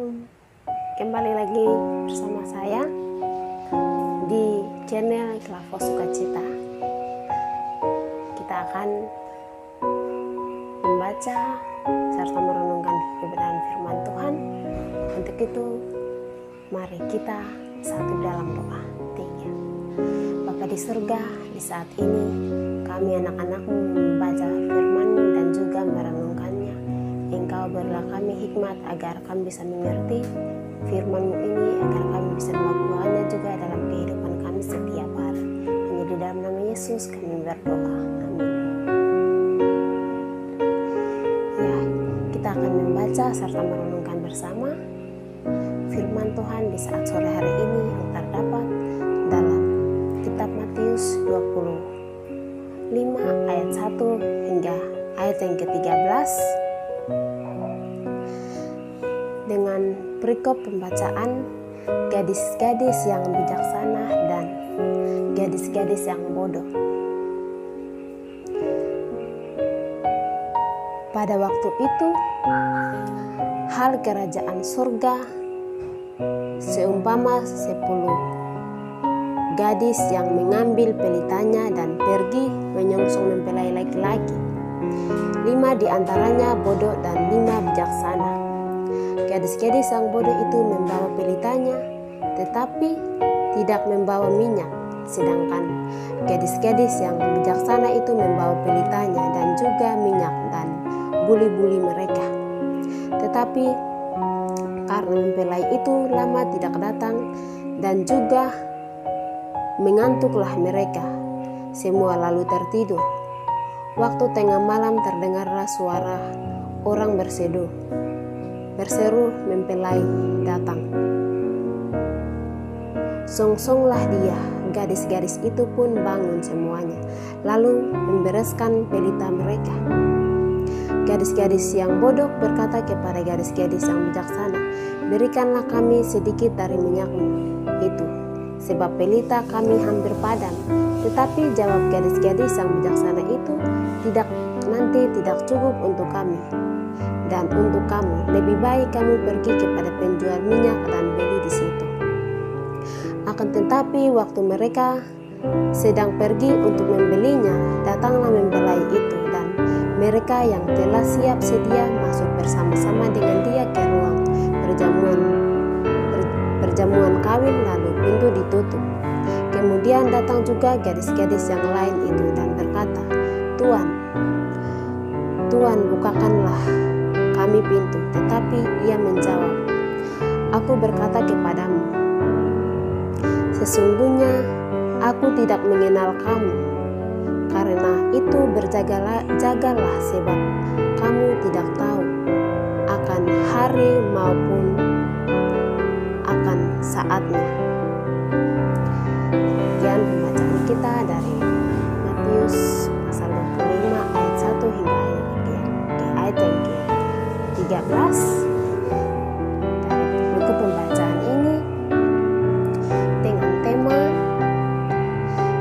Shalom, kembali lagi bersama saya di channel Kelavo Sukacita. Kita akan membaca serta merenungkan kebenaran firman Tuhan. Untuk itu, mari kita satu dalam doa. 3. Bapa di surga, di saat ini kami anak-anakmu membaca firman-Mu dan juga merenungkannya. Engkau berilah kami hikmat agar kami bisa mengerti firman-Mu ini, agar kami bisa melakukannya juga dalam kehidupan kami setiap hari. Hanya di dalam nama Yesus kami berdoa. Amin. Ya, kita akan membaca serta merenungkan bersama firman Tuhan di saat sore hari ini yang terdapat dalam kitab Matius 25 ayat 1 hingga ayat yang ke-13 dengan perikop pembacaan gadis-gadis yang bijaksana dan gadis-gadis yang bodoh. Pada waktu itu, hal kerajaan surga seumpama 10 gadis yang mengambil pelitanya dan pergi menyongsong mempelai laki-laki. 5 di antaranya bodoh dan 5 bijaksana. Gadis-gadis yang bodoh itu membawa pelitanya, tetapi tidak membawa minyak. Sedangkan gadis-gadis yang bijaksana itu membawa pelitanya dan juga minyak dan buli-buli mereka. Tetapi karena mempelai itu lama tidak datang dan juga mengantuklah mereka, semua lalu tertidur. Waktu tengah malam terdengarlah suara orang berseru, mempelai datang. Songsonglah dia. Gadis-gadis itu pun bangun semuanya, lalu membereskan pelita mereka. Gadis-gadis yang bodoh berkata kepada gadis-gadis yang bijaksana, berikanlah kami sedikit dari minyakmu itu, sebab pelita kami hampir padam. Tetapi jawab gadis-gadis yang bijaksana itu, nanti tidak cukup untuk kami dan untuk kamu. Lebih baik kamu pergi kepada penjual minyak dan beli di situ. Akan tetapi waktu mereka sedang pergi untuk membelinya, datanglah mempelai itu, dan mereka yang telah siap sedia masuk bersama-sama dengan dia ke ruang perjamuan kawin, lalu pintu ditutup. Kemudian datang juga gadis-gadis yang lain itu dan berkata, Tuan, bukakanlah kami pintu. Tetapi ia menjawab, aku berkata kepadamu, sesungguhnya aku tidak mengenal kamu. Karena itu berjagalah sebab kamu tidak tahu akan hari maupun akan saatnya. Demikian pembacaan kita dari Matius pasal 25 ayat 1 hingga ayat yang ke-13. Dari buku pembacaan ini dengan tema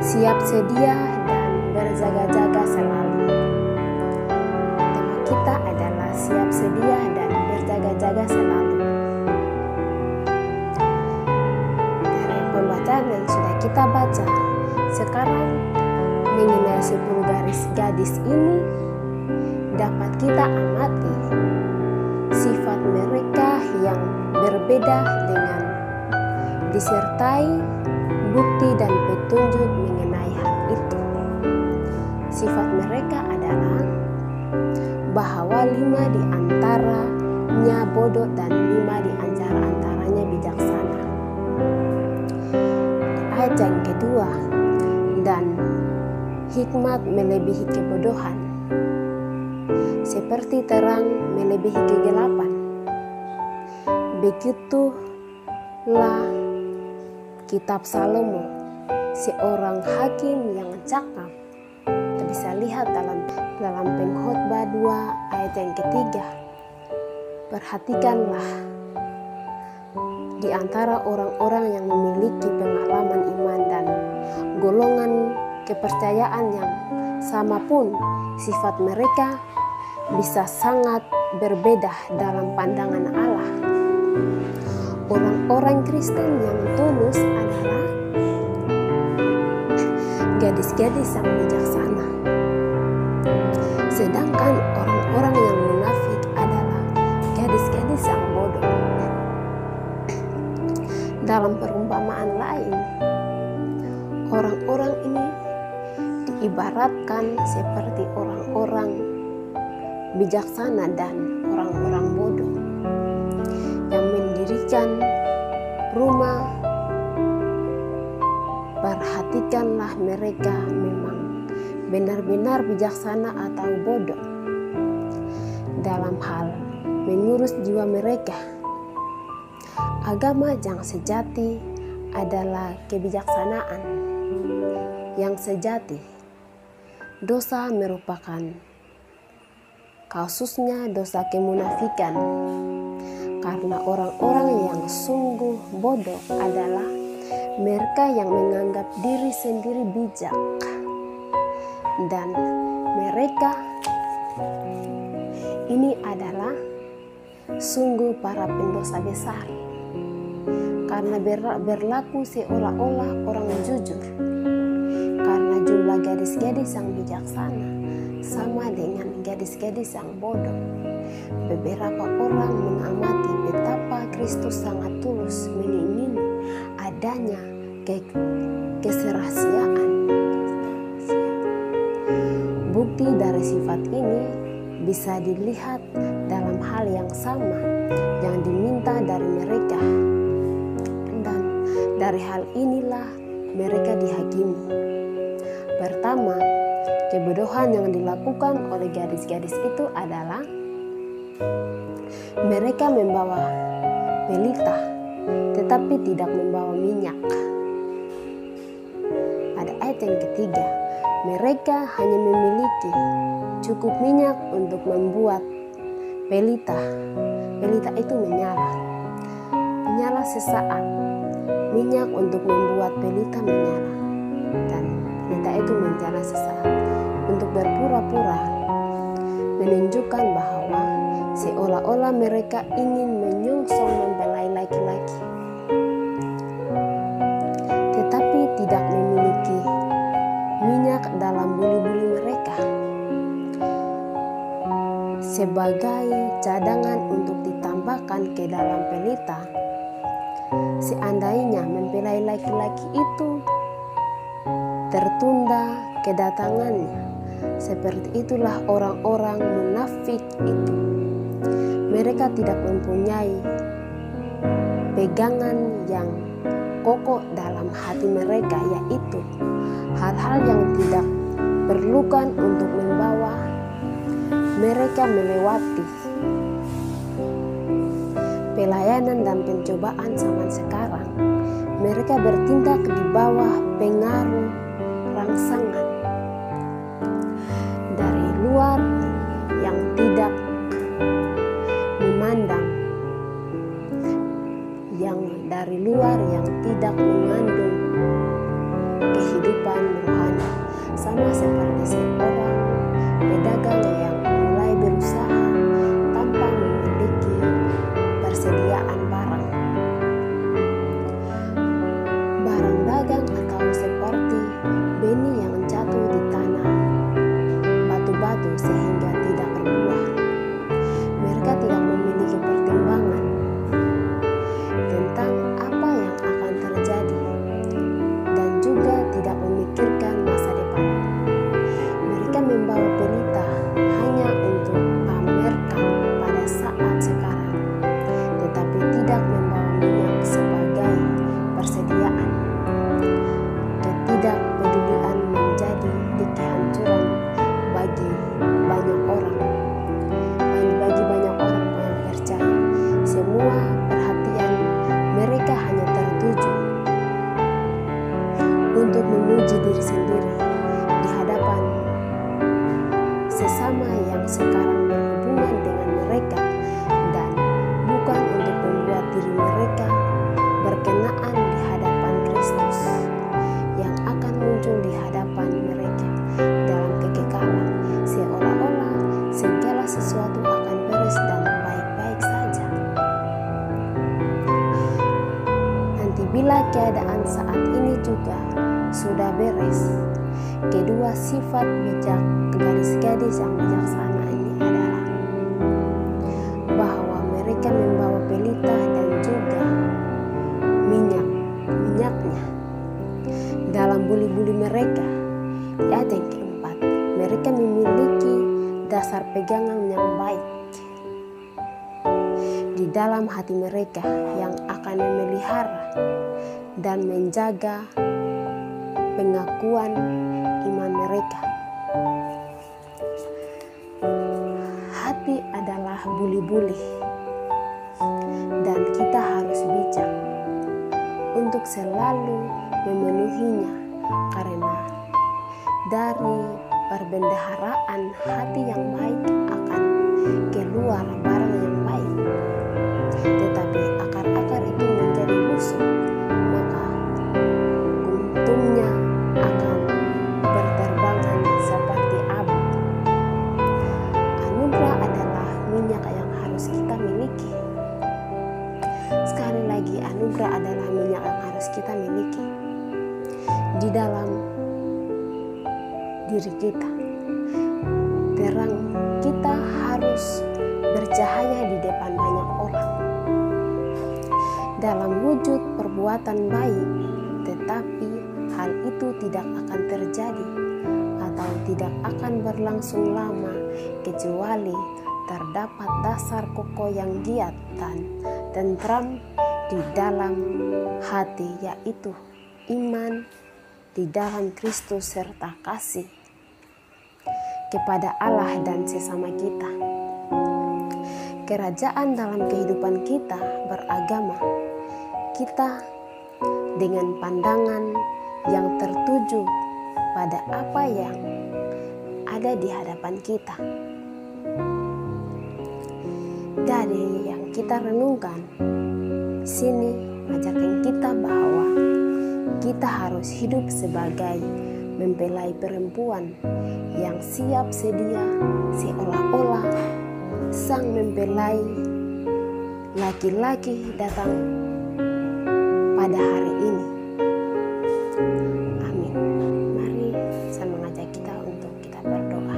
siap sedia dan berjaga-jaga selalu. Tema kita adalah siap sedia dan berjaga-jaga selalu. Dari pembacaan yang sudah kita baca, sekarang mengenai 10 garis gadis ini dapat kita amati sifat mereka yang berbeda dengan disertai bukti dan petunjuk mengenai hal itu. Sifat mereka adalah bahwa 5 di antaranya bodoh dan 5 di antaranya bijaksana. Di ayat yang kedua, dan hikmat melebihi kebodohan, seperti terang melebihi kegelapan. Begitulah kitab Salomo, seorang hakim yang cakap. Kita bisa lihat dalam Pengkhotbah 2 ayat yang ketiga. Perhatikanlah di antara orang-orang yang memiliki pengalaman iman dan golongan kepercayaan yang sama pun, sifat mereka bisa sangat berbeda dalam pandangan Allah. orang-orang Kristen yang tulus adalah gadis-gadis yang bijaksana. Sedangkan orang-orang yang munafik adalah gadis-gadis yang bodoh. Dalam perumpamaan lain, orang-orang ini diibaratkan seperti orang-orang bijaksana dan orang-orang bodoh yang mendirikan rumah. Perhatikanlah mereka memang benar-benar bijaksana atau bodoh dalam hal mengurus jiwa mereka. Agama yang sejati adalah kebijaksanaan yang sejati. Dosa merupakan kasusnya dosa kemunafikan, karena orang-orang yang sungguh bodoh adalah mereka yang menganggap diri sendiri bijak, dan mereka ini adalah sungguh para pendosa besar, karena berlaku seolah-olah orang jujur. Karena jumlah gadis-gadis yang bijaksana sama dengan gadis-gadis yang bodoh. Beberapa orang mengamati betapa Kristus sangat tulus mengingini adanya keserahasiaan. Bukti dari sifat ini bisa dilihat dalam hal yang sama yang diminta dari mereka, dan dari hal inilah mereka dihakimi. Pertama, kebodohan yang dilakukan oleh gadis-gadis itu adalah mereka membawa pelita tetapi tidak membawa minyak. Pada ayat yang ketiga, mereka hanya memiliki cukup minyak untuk membuat pelita. Pelita itu menyala sesaat. Minyak untuk membuat pelita menyala, dan pelita itu menyala sesaat untuk berpura-pura menunjukkan bahwa seolah-olah mereka ingin menyongsong membelai laki-laki, tetapi tidak memiliki minyak dalam buli-buli mereka sebagai cadangan untuk ditambahkan ke dalam pelita. Seandainya mempelai laki-laki itu tertunda kedatangannya, seperti itulah orang-orang munafik itu. Mereka tidak mempunyai pegangan yang kokoh dalam hati mereka, yaitu hal-hal yang tidak perlukan untuk membawa mereka melewati pelayanan dan pencobaan zaman sekarang. Mereka bertindak di bawah pengaruh rangsangan dari luar yang tidak memandang, yang dari luar yang tidak mengandung kehidupan rohani, sama seperti seorang pedagang yang mulai berusaha tanpa memiliki persediaan barang dagang, atau seperti benih yang jatuh di tanah batu-batu sehingga tidak berbuah. Mereka tidak memiliki pertimbangan tentang apa yang akan terjadi dan juga tidak memikirkan masa depan. Mereka membawa pelita hanya untuk pamerkan pada saat sekarang, tetapi tidak membawa minyak sebagai persediaan. Ketidakpedulian menjadi kehancuran bagi banyak orang yang percaya. Semua perhatian mereka hanya tertuju untuk memuji diri sendiri di hadapan sesama yang sekarang berhubungan dengan mereka, dan bukan untuk membuat diri mereka Bila keadaan saat ini juga sudah beres, kedua sifat bijak gadis-gadis yang bijaksana ini adalah bahwa mereka membawa pelita dan juga minyaknya dalam buli-buli mereka. Di ayat yang keempat, mereka memiliki dasar pegangan yang baik di dalam hati mereka yang akan memelihara dan menjaga pengakuan iman mereka. Hati adalah buli-buli dan kita harus bijak untuk selalu memenuhinya, karena dari perbendaharaan hati yang baik akan keluar barang yang baik. Tetapi akar-akar itu menjadi busuk, maka kuntumnya akan berterbangan seperti abu. Anugerah adalah minyak yang harus kita miliki. Sekali lagi, anugerah adalah minyak yang harus kita miliki di dalam diri kita. Terang kita harus bercahaya di depan banyak orang dalam wujud perbuatan baik, tetapi hal itu tidak akan terjadi atau tidak akan berlangsung lama kecuali terdapat dasar kokoh yang giat dan tentram di dalam hati, yaitu iman di dalam Kristus serta kasih kepada Allah dan sesama kita. Kerajaan dalam kehidupan kita beragama, kita dengan pandangan yang tertuju pada apa yang ada di hadapan kita. Dari yang kita renungkan sini mengajarkan kita bahwa kita harus hidup sebagai mempelai perempuan yang siap sedia, seolah-olah sang mempelai laki-laki datang pada hari ini. Amin. Mari saya mengajak kita untuk kita berdoa.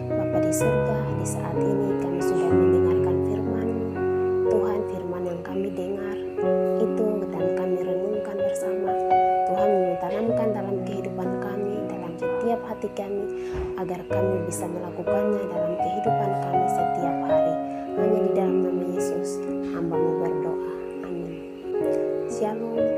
Bapa di surga, di saat ini kami sudah mendengarkan firman Tuhan, firman yang kami dengar itu dan kami renungkan bersama. Tuhan menanamkan dalam kehidupan kami, dalam setiap hati kami, agar kami bisa melakukannya dalam kehidupan kami setiap hari. Hanya di dalam nama Yesus hamba-Mu berdoa. Amin. Shalom.